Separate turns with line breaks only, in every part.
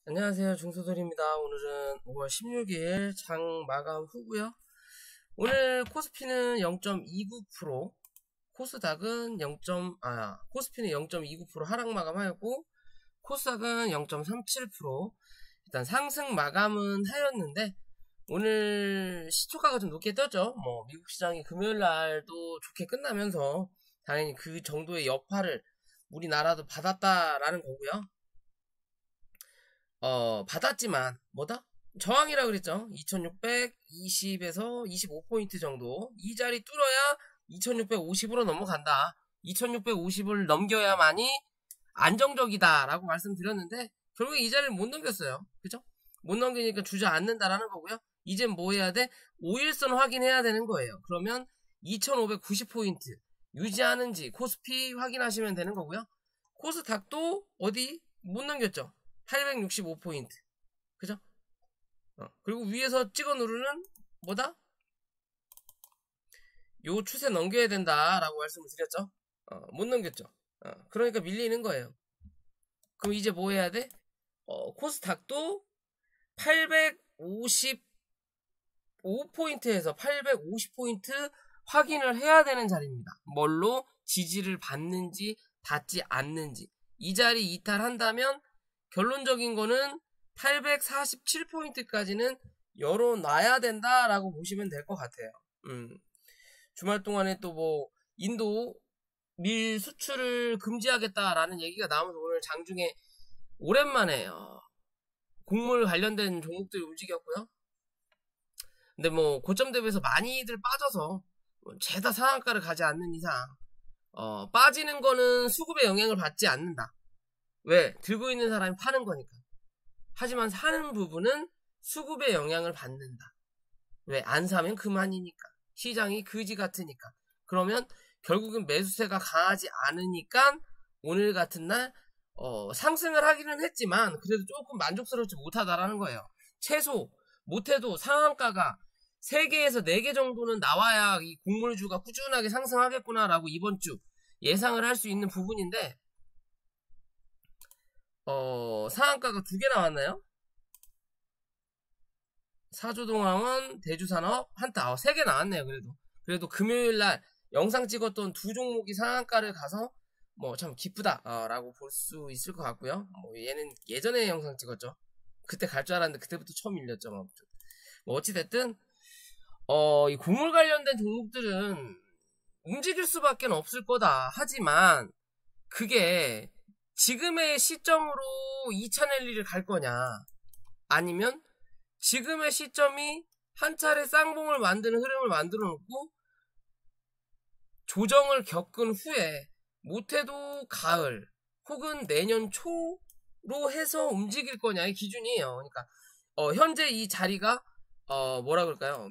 안녕하세요. 중소설입니다. 오늘은 5월 16일 장 마감 후고요. 오늘 코스피는 0.29%, 코스닥은 코스피는 0.29% 하락 마감하였고 코스닥은 0.37%. 일단 상승 마감은 하였는데 오늘 시초가가 좀 높게 떴죠. 미국 시장이 금요일 날도 좋게 끝나면서 당연히 그 정도의 여파를 우리나라도 받았다라는 거고요. 받았지만 저항이라 그랬죠. 2620에서 25포인트 정도. 이 자리 뚫어야 2650으로 넘어간다. 2650을 넘겨야만이 안정적이다 라고 말씀드렸는데 결국에 이 자리를 못 넘겼어요. 그죠? 못 넘기니까 주저앉는다라는 거고요. 이젠 뭐 해야 돼? 5일선 확인해야 되는 거예요. 그러면 2590포인트 유지하는지 코스피 확인하시면 되는 거고요. 코스닥도 어디 못 넘겼죠. 865포인트. 그죠? 그리고 위에서 찍어 누르는 요 추세 넘겨야 된다라고 말씀을 드렸죠. 못 넘겼죠. 그러니까 밀리는 거예요. 그럼 이제 뭐 해야 돼? 코스닥도 855포인트에서 850포인트 확인을 해야 되는 자리입니다. 뭘로? 지지를 받는지 받지 않는지. 이 자리 이탈한다면 결론적인 거는 847포인트까지는 열어놔야 된다라고 보시면 될 것 같아요. 주말 동안에 또 인도 밀 수출을 금지하겠다라는 얘기가 나오면서 오늘 장중에 오랜만에 곡물 관련된 종목들이 움직였고요. 근데 고점 대비해서 많이들 빠져서 죄다 상한가를 가지 않는 이상 빠지는 거는 수급의 영향을 받지 않는다. 왜? 들고 있는 사람이 파는 거니까. 하지만 사는 부분은 수급의 영향을 받는다. 왜? 안 사면 그만이니까. 시장이 그지 같으니까. 그러면 결국은 매수세가 강하지 않으니까 오늘 같은 날 상승을 하기는 했지만 그래도 조금 만족스럽지 못하다라는 거예요. 최소 못해도 상한가가 3개에서 4개 정도는 나와야 이 곡물주가 꾸준하게 상승하겠구나라고 이번 주 예상을 할 수 있는 부분인데 상한가가 2개 나왔나요? 사조동항원, 대주산업, 한타 3개 나왔네요. 그래도 금요일날 영상 찍었던 2종목이 상한가를 가서 참 기쁘다 라고 볼 수 있을 것 같고요. 얘는 예전에 영상 찍었죠. 그때 갈 줄 알았는데 그때부터 처음 밀렸죠. 어찌됐든 이 곡물 관련된 종목들은 움직일 수밖에 없을 거다. 하지만 그게 지금의 시점으로 2차 랠리를 갈 거냐, 아니면 지금의 시점이 한 차례 쌍봉을 만드는 흐름을 만들어 놓고 조정을 겪은 후에 못해도 가을 혹은 내년 초로 해서 움직일 거냐의 기준이에요. 그러니까 현재 이 자리가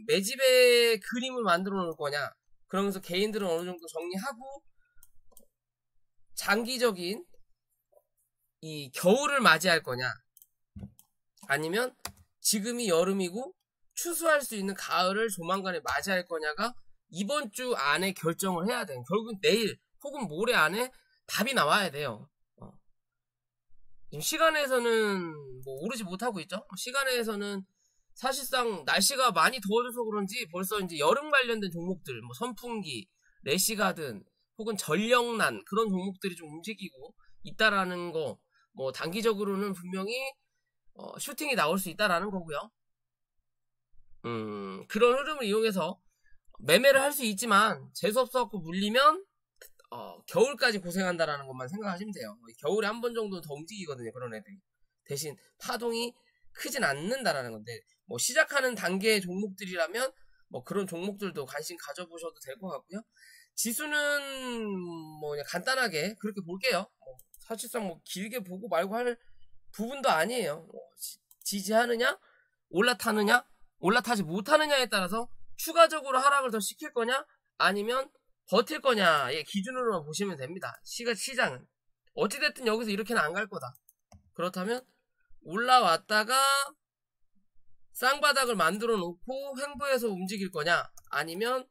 매집의 그림을 만들어 놓을 거냐, 그러면서 개인들은 어느 정도 정리하고 장기적인 이 겨울을 맞이할 거냐, 아니면 지금이 여름이고 추수할 수 있는 가을을 조만간에 맞이할 거냐가 이번 주 안에 결정을 해야 돼요. 결국은 내일 혹은 모레 안에 답이 나와야 돼요. 지금 시간에서는 오르지 못하고 있죠. 시간에서는 사실상 날씨가 많이 더워져서 그런지 벌써 이제 여름 관련된 종목들, 선풍기, 래시가든 혹은 전력난 그런 종목들이 좀 움직이고 있다라는 거, 단기적으로는 분명히 슈팅이 나올 수 있다라는 거고요. 그런 흐름을 이용해서 매매를 할 수 있지만 재수없어 갖고 물리면 겨울까지 고생한다라는 것만 생각하시면 돼요. 겨울에 한 번 정도 더 움직이거든요, 그런 애들이. 대신 파동이 크진 않는다라는 건데, 시작하는 단계의 종목들이라면 그런 종목들도 관심 가져보셔도 될 것 같고요. 지수는 그냥 간단하게 그렇게 볼게요. 사실상 길게 보고 말고 할 부분도 아니에요. 지지하느냐, 올라타느냐, 올라타지 못하느냐에 따라서 추가적으로 하락을 더 시킬 거냐, 아니면 버틸 거냐의 기준으로만 보시면 됩니다. 시장은 어찌됐든 여기서 이렇게는 안 갈 거다. 그렇다면 올라왔다가 쌍바닥을 만들어 놓고 횡보해서 움직일 거냐, 아니면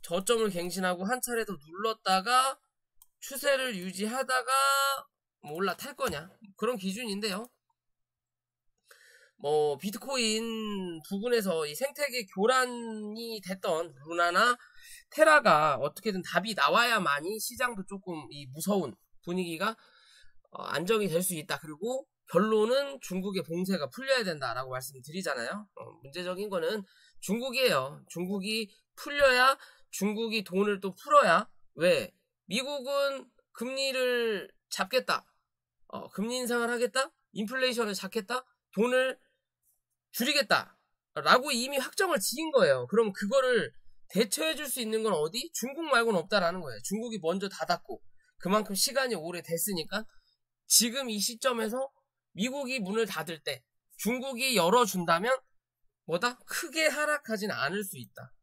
저점을 갱신하고 한 차례 더 눌렀다가 추세를 유지하다가 올라탈 거냐, 그런 기준인데요. 비트코인 부분에서 이 생태계 교란이 됐던 루나나 테라가 어떻게든 답이 나와야만이 시장도 조금 이 무서운 분위기가 안정이 될 수 있다. 그리고 결론은 중국의 봉쇄가 풀려야 된다라고 말씀드리잖아요. 문제적인 거는 중국이에요. 중국이 풀려야 중국이 돈을 또 풀어야. 왜? 미국은 금리를 잡겠다. 금리 인상을 하겠다. 인플레이션을 잡겠다. 돈을 줄이겠다. 라고 이미 확정을 지은 거예요. 그럼 그거를 대처해 줄 수 있는 건 어디? 중국 말고는 없다라는 거예요. 중국이 먼저 닫았고 그만큼 시간이 오래 됐으니까 지금 이 시점에서 미국이 문을 닫을 때 중국이 열어준다면 뭐다? 크게 하락하진 않을 수 있다.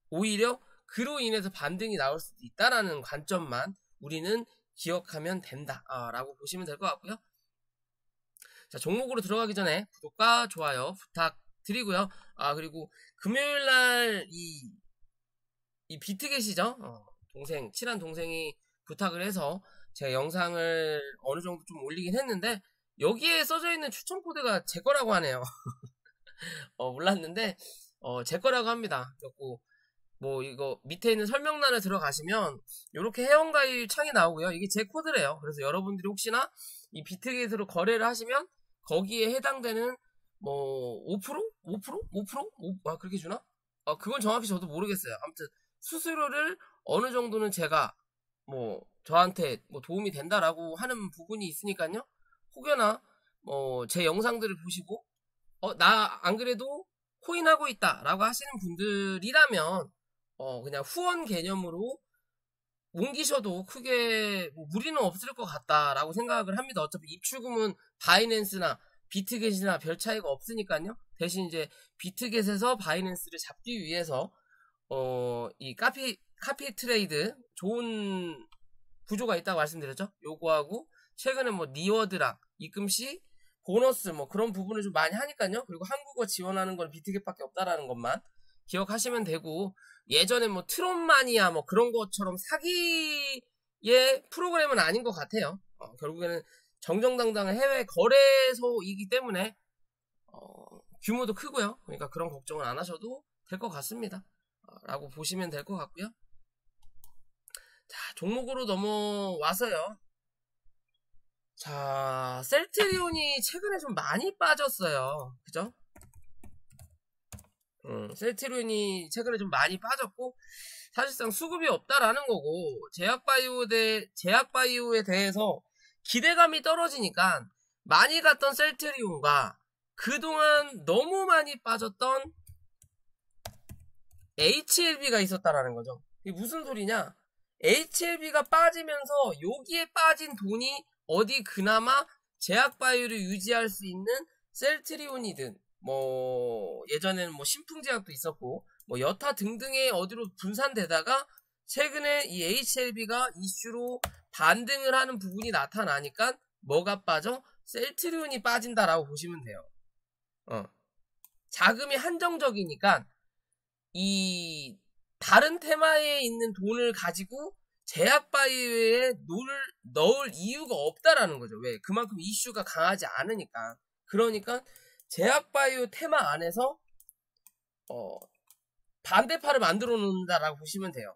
오히려 그로 인해서 반등이 나올 수도 있다라는 관점만 우리는 기억하면 된다. 라고 보시면 될 것 같고요. 자, 종목으로 들어가기 전에 구독과 좋아요 부탁드리고요. 그리고 금요일날 이 비트겟이죠. 친한 동생이 부탁을 해서 제 영상을 어느 정도 좀 올리긴 했는데 여기에 써져 있는 추천 코드가 제 거라고 하네요. 몰랐는데 제 거라고 합니다. 그래갖고 뭐 이거 밑에 있는 설명란에 들어가시면 이렇게 회원가입 창이 나오고요. 이게 제 코드래요. 그래서 여러분들이 혹시나 이 비트겟으로 거래를 하시면 거기에 해당되는 뭐 5%? 5%? 그렇게 주나? 그건 정확히 저도 모르겠어요. 아무튼 수수료를 어느 정도는 제가 뭐 저한테 뭐 도움이 된다라고 하는 부분이 있으니까요. 혹여나 제 영상들을 보시고 나 안 그래도 코인 하고 있다 라고 하시는 분들이라면 그냥 후원 개념으로 옮기셔도 크게 뭐 무리는 없을 것 같다라고 생각을 합니다. 어차피 입출금은 바이낸스나 비트겟이나 별 차이가 없으니까요. 대신 이제 비트겟에서 바이낸스를 잡기 위해서 이 카피 트레이드 좋은 구조가 있다고 말씀드렸죠. 요거하고 최근에 뭐 니워드랑 입금시 보너스 뭐 그런 부분을 좀 많이 하니까요. 그리고 한국어 지원하는 건 비트겟밖에 없다라는 것만 기억하시면 되고, 예전에 뭐 트롯마니아 뭐 그런 것처럼 사기의 프로그램은 아닌 것 같아요. 결국에는 정정당당한 해외 거래소이기 때문에 규모도 크고요. 그러니까 그런 걱정은 안 하셔도 될 것 같습니다. 라고 보시면 될 것 같고요. 자, 종목으로 넘어와서요. 자, 셀트리온이 최근에 좀 많이 빠졌어요. 그죠? 셀트리온이 최근에 좀 많이 빠졌고, 사실상 수급이 없다라는 거고, 제약바이오에 대해서 기대감이 떨어지니까 많이 갔던 셀트리온과 그동안 너무 많이 빠졌던 HLB가 있었다라는 거죠. 이게 무슨 소리냐? HLB가 빠지면서 여기에 빠진 돈이 어디 그나마 제약바이오를 유지할 수 있는 셀트리온이든 뭐 예전에는 뭐 신풍제약도 있었고 뭐 여타 등등의 어디로 분산되다가 최근에 이 HLB가 이슈로 반등을 하는 부분이 나타나니까 뭐가 빠져? 셀트리온이 빠진다라고 보시면 돼요. 자금이 한정적이니까 이 다른 테마에 있는 돈을 가지고 제약바이오에 넣을 이유가 없다라는 거죠. 왜? 그만큼 이슈가 강하지 않으니까. 그러니까 제약바이오 테마 안에서 반대파를 만들어 놓는다라고 보시면 돼요.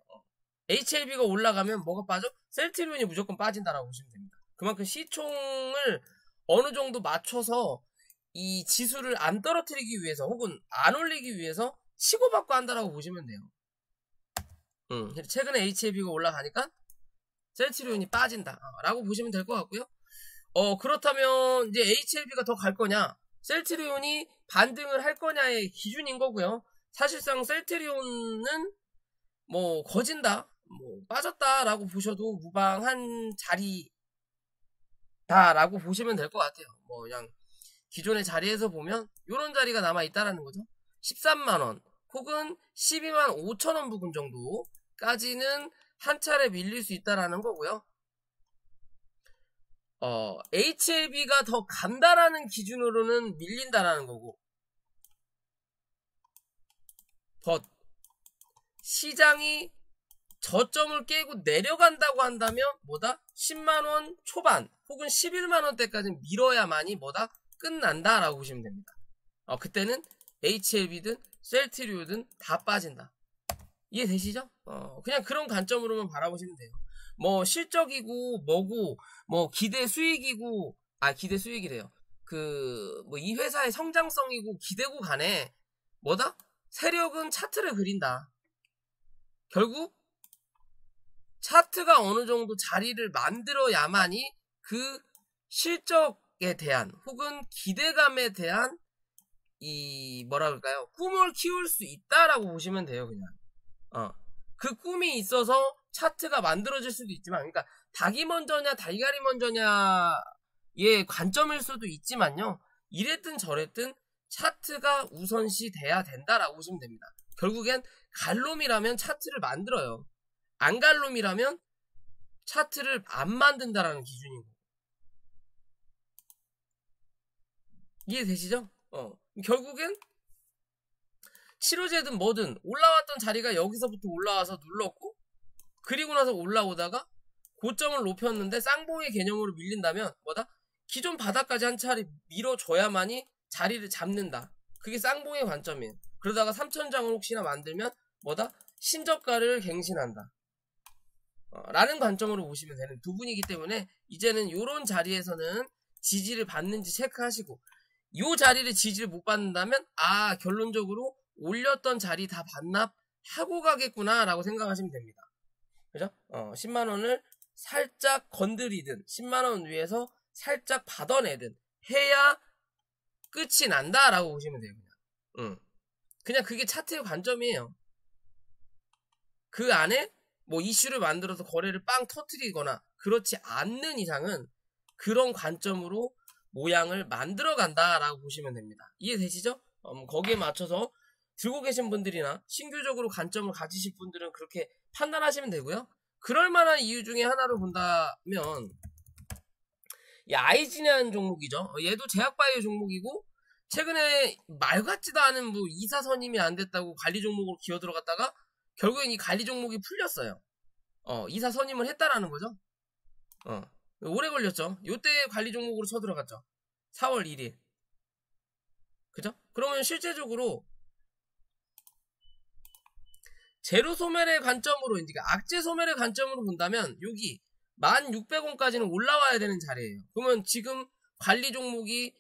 HLB가 올라가면 뭐가 빠져? 셀트리온이 무조건 빠진다라고 보시면 됩니다. 그만큼 시총을 어느 정도 맞춰서 이 지수를 안 떨어뜨리기 위해서 혹은 안 올리기 위해서 치고받고 한다라고 보시면 돼요. 최근에 HLB가 올라가니까 셀트리온이 빠진다 라고 보시면 될 것 같고요. 그렇다면 이제 HLB가 더 갈 거냐, 셀트리온이 반등을 할 거냐의 기준인 거고요. 사실상 셀트리온은 뭐 거진다, 뭐 빠졌다라고 보셔도 무방한 자리다라고 보시면 될 것 같아요. 뭐 그냥 기존의 자리에서 보면 이런 자리가 남아 있다라는 거죠. 13만원 혹은 12만 5천원 부근 정도까지는 한 차례 밀릴 수 있다라는 거고요. HLB가 더 간다라는 기준으로는 밀린다라는 거고, 시장이 저점을 깨고 내려간다고 한다면 뭐다? 10만원 초반 혹은 11만원대까지 밀어야만이 뭐다? 끝난다라고 보시면 됩니다. 그때는 HLB든 셀트리오든 다 빠진다. 이해되시죠? 그냥 그런 관점으로만 바라보시면 돼요. 뭐 실적이고 뭐고 뭐 기대 수익이고 기대 수익이래요. 뭐 이 회사의 성장성이고 기대고 간에 뭐다? 세력은 차트를 그린다. 결국 차트가 어느 정도 자리를 만들어야만이 그 실적에 대한 혹은 기대감에 대한 이 뭐라 그럴까요? 꿈을 키울 수 있다라고 보시면 돼요. 그냥 그 꿈이 있어서 차트가 만들어질 수도 있지만, 그러니까 닭이 먼저냐 달걀이 먼저냐의 관점일 수도 있지만요, 이랬든 저랬든 차트가 우선시 돼야 된다라고 보시면 됩니다. 결국엔 갈 놈이라면 차트를 만들어요. 안 갈 놈이라면 차트를 안 만든다라는 기준이고. 이해되시죠? 결국엔 치료제든 뭐든 올라왔던 자리가 여기서부터 올라와서 눌렀고, 그리고 나서 올라오다가 고점을 높였는데 쌍봉의 개념으로 밀린다면 뭐다? 기존 바닥까지 한 차례 밀어줘야만이 자리를 잡는다. 그게 쌍봉의 관점이에요. 그러다가 3천장을 혹시나 만들면 뭐다? 신저가를 갱신한다. 라는 관점으로 보시면 되는 부분이기 때문에 이제는 이런 자리에서는 지지를 받는지 체크하시고, 이 자리를 지지를 못 받는다면 결론적으로 올렸던 자리 다 반납하고 가겠구나 라고 생각하시면 됩니다. 그죠? 10만원을 살짝 건드리든 10만원 위에서 살짝 받아내든 해야 끝이 난다 라고 보시면 돼요. 그냥 그게 차트의 관점이에요. 그 안에 뭐 이슈를 만들어서 거래를 빵 터트리거나 그렇지 않는 이상은 그런 관점으로 모양을 만들어 간다라고 보시면 됩니다. 이해되시죠? 거기에 맞춰서 들고 계신 분들이나 신규적으로 관점을 가지실 분들은 그렇게 판단하시면 되고요. 그럴 만한 이유 중에 하나를 본다면 이 아이진이라는 종목이죠. 얘도 제약바이오 종목이고, 최근에 말 같지도 않은 뭐 이사 선임이 안 됐다고 관리 종목으로 기어 들어갔다가 결국엔 이 관리 종목이 풀렸어요. 이사 선임을 했다라는 거죠. 오래 걸렸죠. 요때 관리 종목으로 쳐들어갔죠. 4월 1일. 그죠? 그러면 실제적으로 제로 소멸의 관점으로, 그러니까 악재 소멸의 관점으로 본다면 여기 1600원까지는 올라와야 되는 자리예요. 그러면 지금 관리 종목이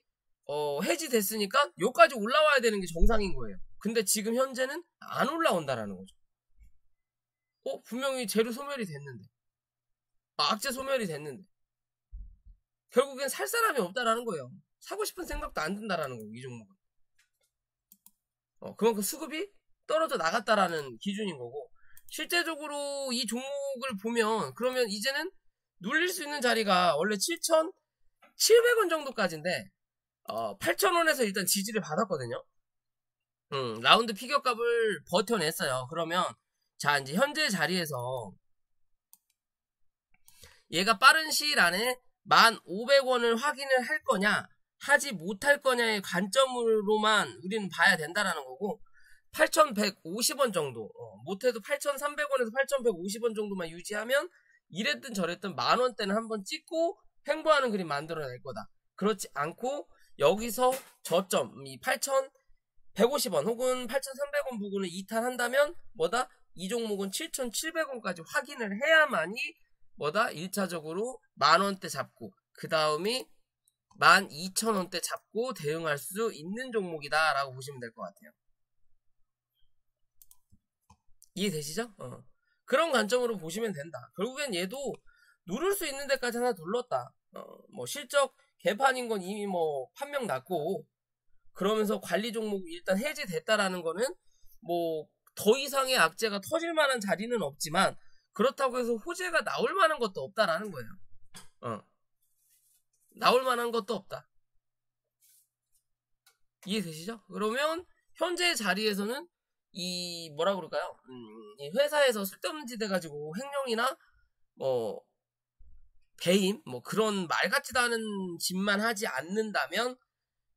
해지됐으니까 여기까지 올라와야 되는 게 정상인 거예요. 근데 지금 현재는 안 올라온다라는 거죠. 분명히 제로 소멸이 됐는데, 악재 소멸이 됐는데 결국엔 살 사람이 없다라는 거예요. 사고 싶은 생각도 안 든다라는 거고, 이 종목은. 그만큼 수급이 떨어져 나갔다라는 기준인 거고, 실제적으로 이 종목을 보면 그러면 이제는 눌릴 수 있는 자리가 원래 7,700원 정도까지인데 8,000원에서 일단 지지를 받았거든요. 라운드 피겨값을 버텨냈어요. 그러면 자, 이제 현재 자리에서 얘가 빠른 시일 안에 1,500원을 확인을 할 거냐 하지 못할 거냐의 관점으로만 우리는 봐야 된다라는 거고, 8,150원 정도, 못해도 8,300원에서 8,150원 정도만 유지하면 이랬든 저랬든 만원대는 한번 찍고 횡보하는 그림 만들어낼 거다. 그렇지 않고 여기서 저점, 이 8,150원 혹은 8,300원 부분을 이탈한다면 뭐다? 이 종목은 7,700원까지 확인을 해야만이 뭐다? 1차적으로 만원대 잡고 그 다음이 12,000원대 잡고 대응할 수 있는 종목이다 라고 보시면 될 것 같아요. 이해되시죠? 그런 관점으로 보시면 된다. 결국엔 얘도 누를 수 있는 데까지 하나 눌렀다. 뭐 실적 개판인 건 이미 뭐 판명 났고, 그러면서 관리 종목이 일단 해지됐다라는 거는 뭐 더 이상의 악재가 터질 만한 자리는 없지만, 그렇다고 해서 호재가 나올 만한 것도 없다라는 거예요. 나올 만한 것도 없다. 이해되시죠? 그러면 현재 자리에서는 이 뭐라 그럴까요? 이 회사에서 쓸데없는 짓 해가지고 횡령이나 뭐 배임 뭐 그런 말 같지도 않은 짓만 하지 않는다면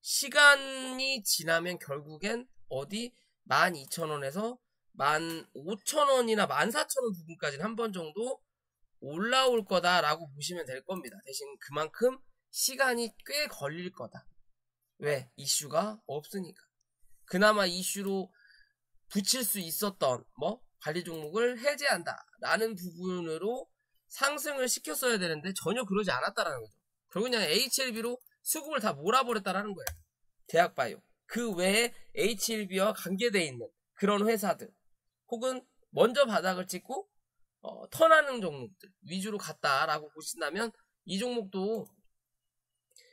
시간이 지나면 결국엔 어디 12,000원에서 15,000원이나 14,000원 부분까지는 한 번 정도 올라올 거다라고 보시면 될 겁니다. 대신 그만큼 시간이 꽤 걸릴 거다. 왜? 이슈가 없으니까. 그나마 이슈로 붙일 수 있었던 관리 종목을 해제한다 라는 부분으로 상승을 시켰어야 되는데 전혀 그러지 않았다라는 거죠. 결국 그냥 HLB로 수급을 다 몰아버렸다라는 거예요. 제약바이오. 그 외에 HLB와 관계되어 있는 그런 회사들 혹은 먼저 바닥을 찍고 턴하는 종목들 위주로 갔다라고 보신다면 이 종목도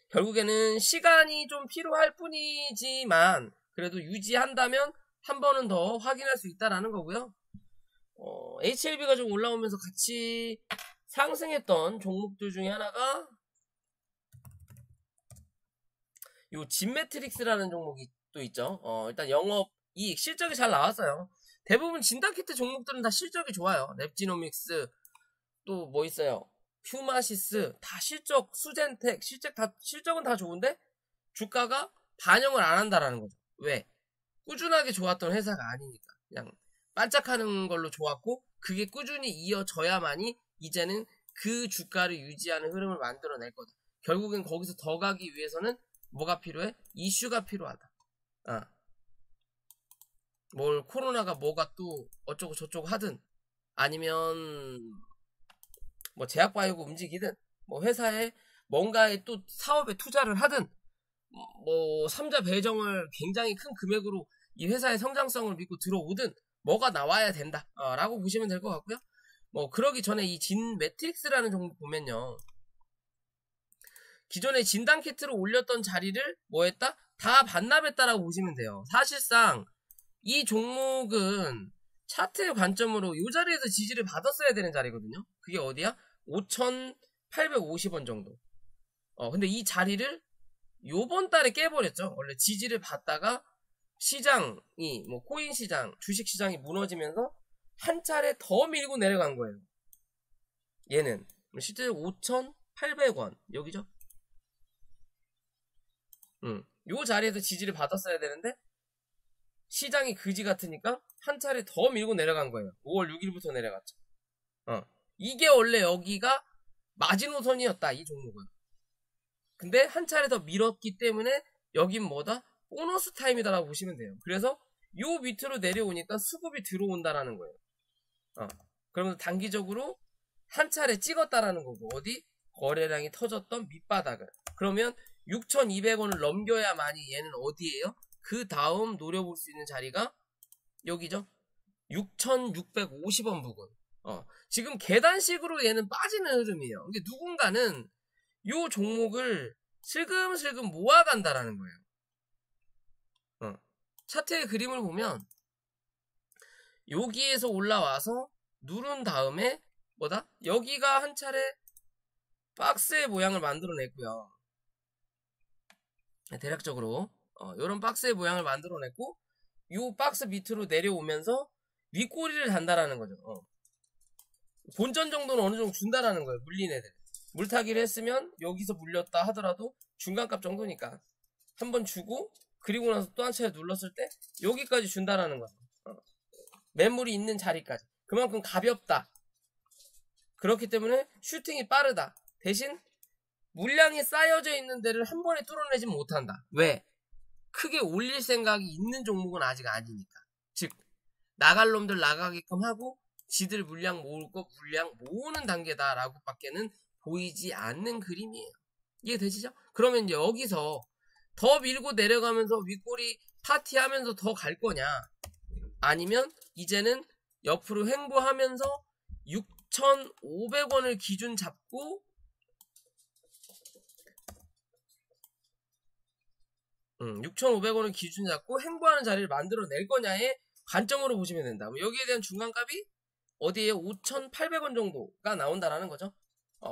결국에는 시간이 좀 필요할 뿐이지만 그래도 유지한다면 한 번은 더 확인할 수 있다라는 거고요. HLB가 좀 올라오면서 같이 상승했던 종목들 중에 하나가 요 진매트릭스라는 종목이 또 있죠. 일단 영업이익 실적이 잘 나왔어요. 대부분 진단키트 종목들은 다 실적이 좋아요. 랩지노믹스 또 뭐 있어요. 휴마시스 다 실적, 수젠텍 실적은 다 좋은데 주가가 반영을 안 한다라는 거죠. 왜? 꾸준하게 좋았던 회사가 아니니까 그냥 반짝하는 걸로 좋았고 그게 꾸준히 이어져야만이 이제는 그 주가를 유지하는 흐름을 만들어낼 거다. 결국엔 거기서 더 가기 위해서는 뭐가 필요해? 이슈가 필요하다. 뭘 코로나가 뭐가 또 어쩌고 저쩌고 하든 아니면 뭐 제약바이오가 움직이든 뭐 회사에 뭔가에 또 사업에 투자를 하든 뭐 삼자 배정을 굉장히 큰 금액으로 이 회사의 성장성을 믿고 들어오든 뭐가 나와야 된다 라고 보시면 될 것 같고요. 뭐 그러기 전에 이 진 매트릭스라는 종목 보면요. 기존에 진단키트를 올렸던 자리를 뭐 했다? 다 반납했다라고 보시면 돼요. 사실상 이 종목은 차트의 관점으로 이 자리에서 지지를 받았어야 되는 자리거든요. 그게 어디야? 5,850원 정도. 근데 이 자리를 요번 달에 깨버렸죠. 원래 지지를 받다가 시장이 뭐 코인 시장, 주식 시장이 무너지면서 한 차례 더 밀고 내려간 거예요. 얘는 실제 5,800원 여기죠. 요 자리에서 지지를 받았어야 되는데 시장이 그지 같으니까 한 차례 더 밀고 내려간 거예요. 5월 6일부터 내려갔죠. 이게 원래 여기가 마지노선이었다 이 종목은. 근데 한 차례 더 밀었기 때문에 여긴 뭐다? 보너스 타임이다라고 보시면 돼요. 그래서 요 밑으로 내려오니까 수급이 들어온다라는 거예요. 그러면서 단기적으로 한 차례 찍었다라는 거고 어디? 거래량이 터졌던 밑바닥을. 그러면 6,200원을 넘겨야만이 얘는 어디예요? 그 다음 노려볼 수 있는 자리가 여기죠. 6,650원 부근. 지금 계단식으로 얘는 빠지는 흐름이에요. 이게 누군가는 요 종목을 슬금슬금 모아간다라는 거예요. 차트의 그림을 보면 여기에서 올라와서 누른 다음에 뭐다? 여기가 한 차례 박스의 모양을 만들어냈고요. 대략적으로 이런 박스의 모양을 만들어냈고 이 박스 밑으로 내려오면서 윗꼬리를 단다라는 거죠. 본전 정도는 어느 정도 준다라는 거예요. 물린 애들. 물타기를 했으면 여기서 물렸다 하더라도 중간값 정도니까 한번 주고 그리고 나서 또 한 차례 눌렀을 때 여기까지 준다라는 거죠. 매물이 있는 자리까지. 그만큼 가볍다. 그렇기 때문에 슈팅이 빠르다. 대신 물량이 쌓여져 있는 데를 한 번에 뚫어내지 못한다. 왜? 크게 올릴 생각이 있는 종목은 아직 아니니까. 즉 나갈 놈들 나가게끔 하고 지들 물량 모을 거 물량 모으는 단계다라고 밖에는 보이지 않는 그림이에요. 이해되시죠? 그러면 여기서 더 밀고 내려가면서 윗꼬리 파티하면서 더 갈 거냐? 아니면 이제는 옆으로 횡보하면서 6,500원을 기준 잡고 6,500원을 기준 잡고 횡보하는 자리를 만들어낼 거냐의 관점으로 보시면 된다. 여기에 대한 중간값이 어디에 5,800원 정도가 나온다라는 거죠.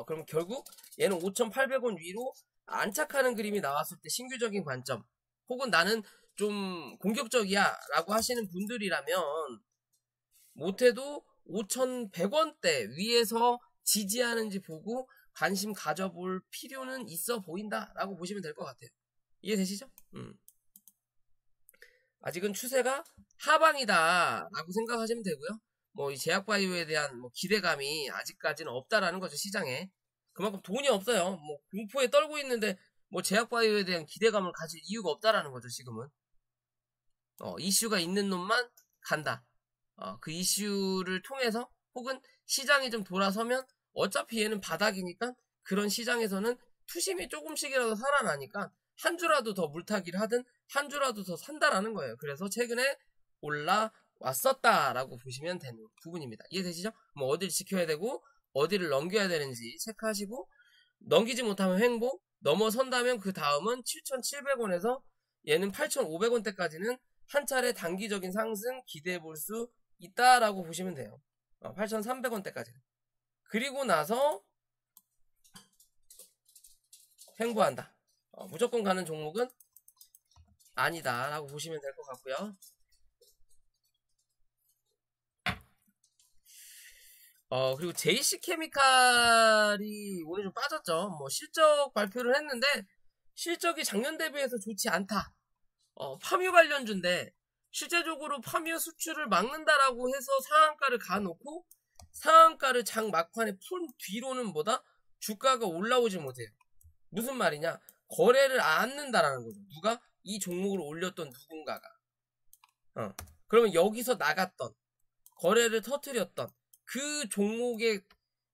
그럼 결국 얘는 5,800원 위로 안착하는 그림이 나왔을 때 신규적인 관점 혹은 나는 좀 공격적이야 라고 하시는 분들이라면 못해도 5,100원대 위에서 지지하는지 보고 관심 가져볼 필요는 있어 보인다 라고 보시면 될 것 같아요. 이해되시죠? 아직은 추세가 하방이다 라고 생각하시면 되고요. 뭐 이 제약바이오에 대한 뭐 기대감이 아직까지는 없다라는 거죠. 시장에 그만큼 돈이 없어요. 뭐 공포에 떨고 있는데 뭐 제약바이오에 대한 기대감을 가질 이유가 없다라는 거죠, 지금은. 이슈가 있는 놈만 간다. 그 이슈를 통해서 혹은 시장이 좀 돌아서면 어차피 얘는 바닥이니까 그런 시장에서는 투심이 조금씩이라도 살아나니까 한 주라도 더 물타기를 하든 한 주라도 더 산다라는 거예요. 그래서 최근에 올라왔었다라고 보시면 되는 부분입니다. 이해되시죠? 뭐 어디를 지켜야 되고 어디를 넘겨야 되는지 체크하시고, 넘기지 못하면 횡보, 넘어선다면 그 다음은 7,700원에서 얘는 8,500원대까지는 한 차례 단기적인 상승 기대해 볼 수 있다라고 보시면 돼요. 8,300원대까지는. 그리고 나서 횡보한다. 무조건 가는 종목은 아니다 라고 보시면 될 것 같고요. 그리고 JC케미칼이 오늘 좀 빠졌죠. 뭐 실적 발표를 했는데 실적이 작년 대비해서 좋지 않다. 파묘 관련주인데 실제적으로 파묘 수출을 막는다라고 해서 상한가를 가놓고 상한가를 장 막판에 푼 뒤로는 뭐다? 주가가 올라오지 못해요. 무슨 말이냐? 거래를 안 한다라는 거죠. 누가? 이 종목을 올렸던 누군가가. 그러면 여기서 나갔던, 거래를 터뜨렸던 그 종목의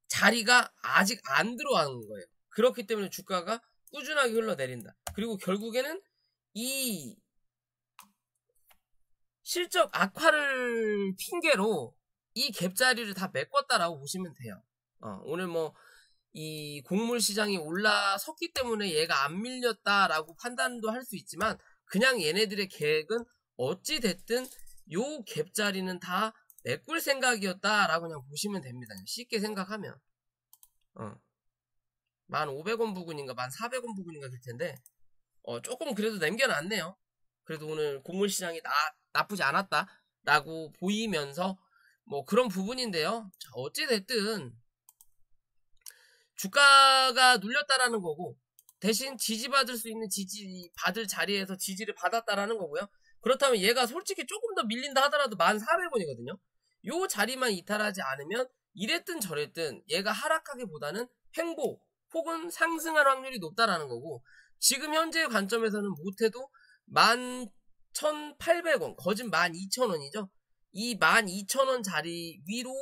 자리가 아직 안 들어가는 거예요. 그렇기 때문에 주가가 꾸준하게 흘러내린다. 그리고 결국에는 이 실적 악화를 핑계로 이 갭자리를 다 메꿨다라고 보시면 돼요. 오늘 뭐 이 곡물 시장이 올라섰기 때문에 얘가 안 밀렸다라고 판단도 할 수 있지만, 그냥 얘네들의 계획은 어찌 됐든 요 갭자리는 다 메꿀 생각이었다라고 그냥 보시면 됩니다. 쉽게 생각하면 1,500원 부근인가 1,400원 부근인가 될 텐데 조금 그래도 남겨놨네요. 그래도 오늘 곡물 시장이 나쁘지 않았다라고 보이면서 뭐 그런 부분인데요. 자, 어찌 됐든 주가가 눌렸다라는 거고, 대신 지지받을 수 있는 지지받을 자리에서 지지를 받았다라는 거고요. 그렇다면 얘가 솔직히 조금 더 밀린다 하더라도 1,400원이거든요. 요 자리만 이탈하지 않으면 이랬든 저랬든 얘가 하락하기보다는 횡보 혹은 상승할 확률이 높다라는 거고, 지금 현재의 관점에서는 못해도 11,800원, 거진 12,000원이죠. 이 12,000원 자리 위로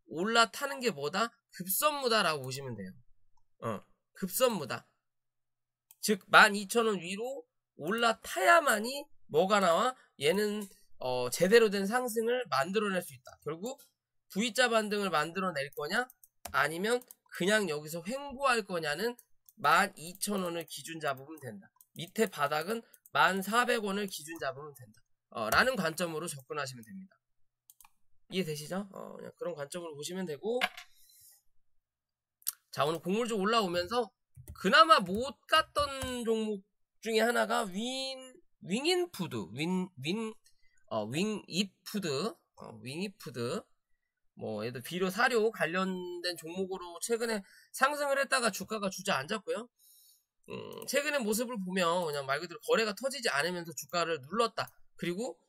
올라타는 게 뭐다? 급선무다라고 보시면 돼요. 급선무다. 즉 12,000원 위로 올라타야만이 뭐가 나와? 얘는 제대로 된 상승을 만들어낼 수 있다. 결국 V자 반등을 만들어낼 거냐 아니면 그냥 여기서 횡보할 거냐는 12,000원을 기준 잡으면 된다. 밑에 바닥은 1,400원을 기준 잡으면 된다. 라는 관점으로 접근하시면 됩니다. 이해되시죠? 그냥 그런 관점으로 보시면 되고, 자, 오늘 곡물주 올라오면서 그나마 못 갔던 종목 중에 하나가 윙인푸드, 윙이푸드, 뭐 얘도 비료 사료 관련된 종목으로 최근에 상승을 했다가 주가가 주저앉았고요. 최근의 모습을 보면 그냥 말 그대로 거래가 터지지 않으면서 주가를 눌렀다. 그리고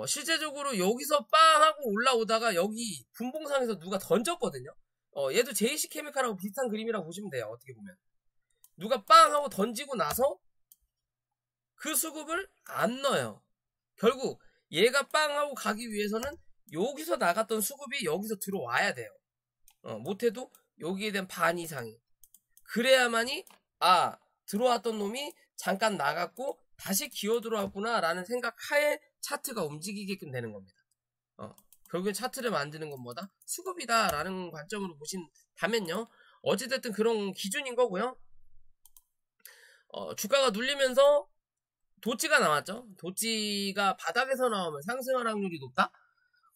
실제적으로 여기서 빵 하고 올라오다가 여기 분봉상에서 누가 던졌거든요. 얘도 JC케미칼하고 비슷한 그림이라고 보시면 돼요. 어떻게 보면 누가 빵 하고 던지고 나서 그 수급을 안 넣어요. 결국 얘가 빵 하고 가기 위해서는 여기서 나갔던 수급이 여기서 들어와야 돼요. 못해도 여기에 대한 반 이상이, 그래야만이 들어왔던 놈이 잠깐 나갔고 다시 기어 들어왔구나 라는 생각 하에 차트가 움직이게끔 되는 겁니다. 결국엔 차트를 만드는 건 뭐다? 수급이다 라는 관점으로 보신다면요, 어찌됐든 그런 기준인 거고요. 주가가 눌리면서 도치가 나왔죠. 도치가 바닥에서 나오면 상승할 확률이 높다,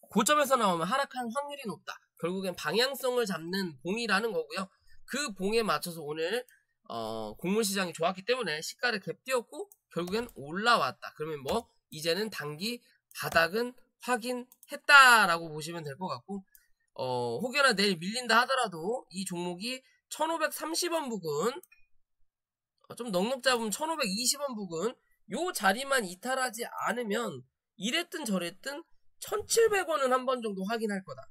고점에서 나오면 하락할 확률이 높다. 결국엔 방향성을 잡는 봉이라는 거고요. 그 봉에 맞춰서 오늘 곡물 시장이 좋았기 때문에 시가를 갭 띄웠고 결국엔 올라왔다. 그러면 뭐 이제는 단기 바닥은 확인했다라고 보시면 될 것 같고, 혹여나 내일 밀린다 하더라도 이 종목이 1,530원 부근, 좀 넉넉 잡으면 1,520원 부근 요 자리만 이탈하지 않으면 이랬든 저랬든 1,700원은 한 번 정도 확인할 거다.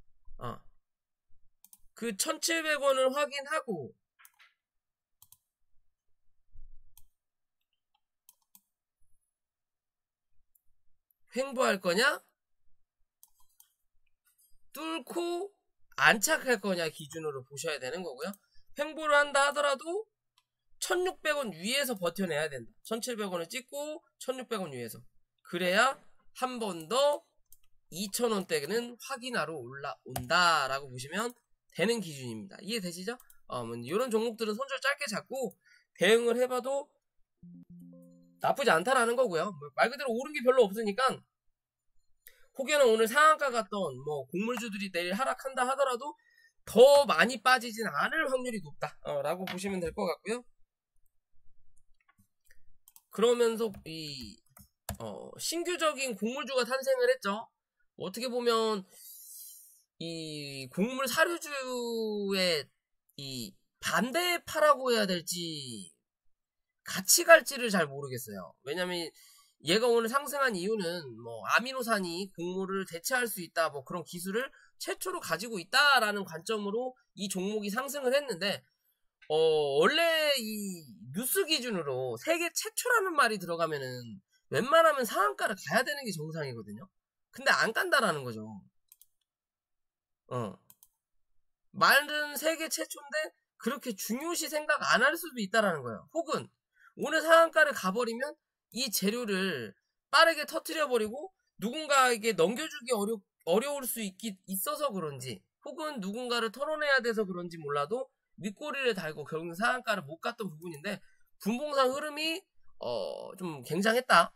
그 1,700원을 확인하고 횡보할 거냐, 뚫고 안착할 거냐 기준으로 보셔야 되는 거고요. 횡보를 한다 하더라도 1600원 위에서 버텨내야 된다. 1700원을 찍고 1600원 위에서. 그래야 한 번 더 2000원대는 확인하러 올라온다 라고 보시면 되는 기준입니다. 이해되시죠? 이런 종목들은 손절 짧게 잡고 대응을 해봐도 나쁘지 않다라는 거고요. 말 그대로 오른 게 별로 없으니까 혹여나 오늘 상한가 갔던 곡물주들이 내일 하락한다 하더라도 더 많이 빠지진 않을 확률이 높다 라고 보시면 될 것 같고요. 그러면서 이 신규적인 곡물주가 탄생을 했죠. 어떻게 보면 이 곡물 사료주의 이 반대파라고 해야 될지 같이 갈지를 잘 모르겠어요. 왜냐면 얘가 오늘 상승한 이유는 아미노산이 곡물을 대체할 수 있다 그런 기술을 최초로 가지고 있다라는 관점으로 이 종목이 상승을 했는데 원래 이 뉴스 기준으로 세계 최초라는 말이 들어가면은 웬만하면 상한가를 가야 되는 게 정상이거든요. 근데 안 간다라는 거죠. 말은 세계 최초인데 그렇게 중요시 생각 안 할 수도 있다라는 거예요. 혹은 오늘 상한가를 가버리면 이 재료를 빠르게 터뜨려버리고 누군가에게 넘겨주기 어려울 수 있어서 그런지 혹은 누군가를 털어내야 돼서 그런지 몰라도 윗꼬리를 달고 결국 상한가를 못 갔던 부분인데 분봉상 흐름이 좀 굉장했다.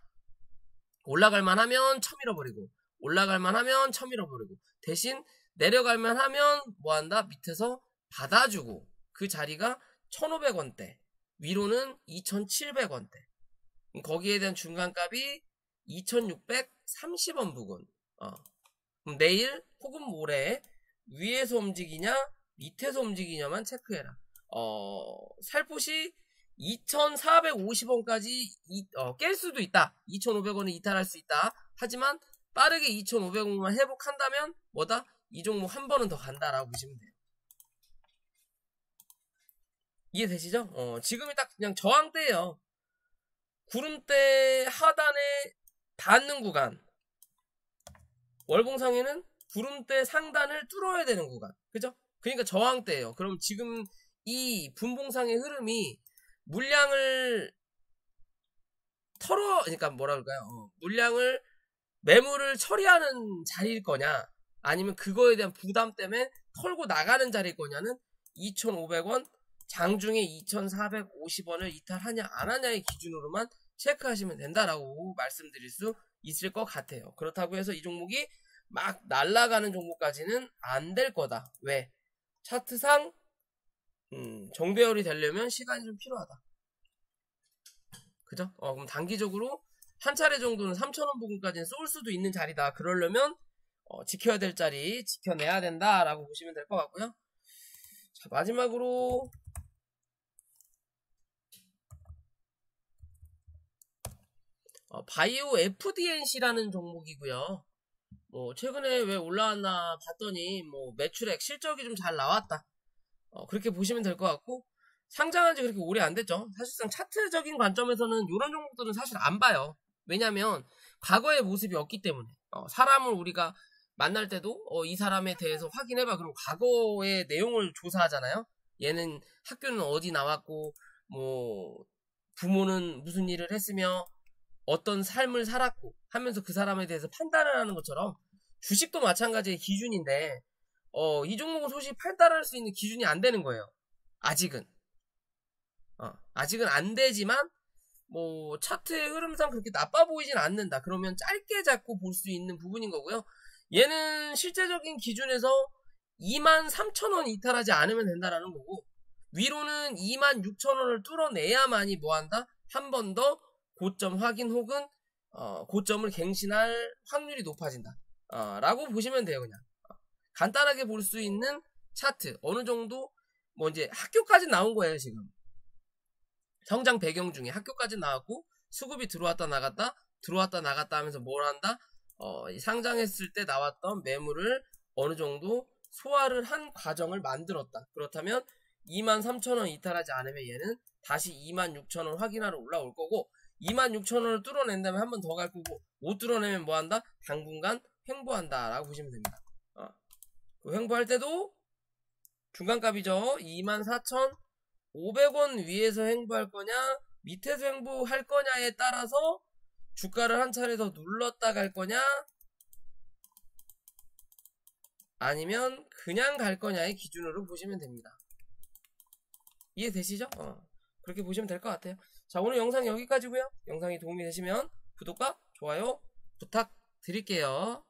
올라갈만 하면 쳐밀어버리고 올라갈만 하면 쳐밀어버리고 대신 내려갈만 하면 뭐한다? 밑에서 받아주고 그 자리가 1500원대 위로는 2700원대 거기에 대한 중간값이 2630원 부근 그럼 내일 혹은 모레 위에서 움직이냐 밑에서 움직이냐만 체크해라. 살포시 2450원까지 깰 수도 있다. 2500원을 이탈할 수 있다. 하지만 빠르게 2500원만 회복한다면 뭐다? 이 종목 한 번은 더 간다라고 보시면 돼요. 이해되시죠? 지금이 딱 그냥 저항대예요. 구름대 하단에 닿는 구간. 월봉상에는 구름대 상단을 뚫어야 되는 구간. 그죠? 그러니까 저항대예요. 그럼 지금 이 분봉상의 흐름이 물량을 그러니까 뭐라 그럴까요? 물량을 매물을 처리하는 자리일 거냐 아니면 그거에 대한 부담 때문에 털고 나가는 자리일 거냐는 2500원 장중에 2450원을 이탈하냐 안 하냐의 기준으로만 체크하시면 된다라고 말씀드릴 수 있을 것 같아요. 그렇다고 해서 이 종목이 막 날아가는 종목까지는 안 될 거다. 왜? 차트상 정배열이 되려면 시간이 좀 필요하다. 그죠? 그럼 단기적으로 한 차례 정도는 3,000원 부근까지는 쏠 수도 있는 자리다. 그러려면 지켜야 될 자리 지켜내야 된다라고 보시면 될 것 같고요. 자, 마지막으로 바이오 FDNC라는 종목이고요. 최근에 왜 올라왔나 봤더니 매출액 실적이 좀 잘 나왔다. 그렇게 보시면 될 것 같고 상장한 지 그렇게 오래 안 됐죠. 사실상 차트적인 관점에서는 이런 종목들은 사실 안 봐요. 왜냐면 과거의 모습이 없기 때문에 사람을 우리가 만날 때도 이 사람에 대해서 확인해봐. 그럼 과거의 내용을 조사하잖아요. 얘는 학교는 어디 나왔고 부모는 무슨 일을 했으며 어떤 삶을 살았고 하면서 그 사람에 대해서 판단을 하는 것처럼 주식도 마찬가지의 기준인데 이 종목은 솔직히 판단할 수 있는 기준이 안 되는 거예요. 아직은 안 되지만 차트의 흐름상 그렇게 나빠 보이진 않는다. 그러면 짧게 잡고 볼 수 있는 부분인 거고요. 얘는 실제적인 기준에서 23,000원 이탈하지 않으면 된다라는 거고 위로는 26,000원을 뚫어내야만이 뭐한다? 한 번 더 고점 확인 혹은 고점을 갱신할 확률이 높아진다. 라고 보시면 돼요. 그냥 간단하게 볼 수 있는 차트 어느 정도 이제 학교까지 나온 거예요. 지금 성장 배경 중에 학교까지 나왔고 수급이 들어왔다 나갔다 하면서 뭘 한다? 상장했을 때 나왔던 매물을 어느 정도 소화를 한 과정을 만들었다. 그렇다면 23,000원 이탈하지 않으면 얘는 다시 26,000원 확인하러 올라올 거고 26,000원을 뚫어낸 다음에 한 번 더 갈 거고, 못 뚫어내면 뭐 한다? 당분간 횡보한다 라고 보시면 됩니다. 그 횡보할 때도 중간값이죠. 24,500원 위에서 횡보할 거냐 밑에서 횡보할 거냐에 따라서 주가를 한 차례 더 눌렀다 갈 거냐 아니면 그냥 갈 거냐의 기준으로 보시면 됩니다. 이해되시죠? 그렇게 보시면 될 것 같아요. 자, 오늘 영상 여기까지고요. 영상이 도움이 되시면 구독과 좋아요 부탁드릴게요.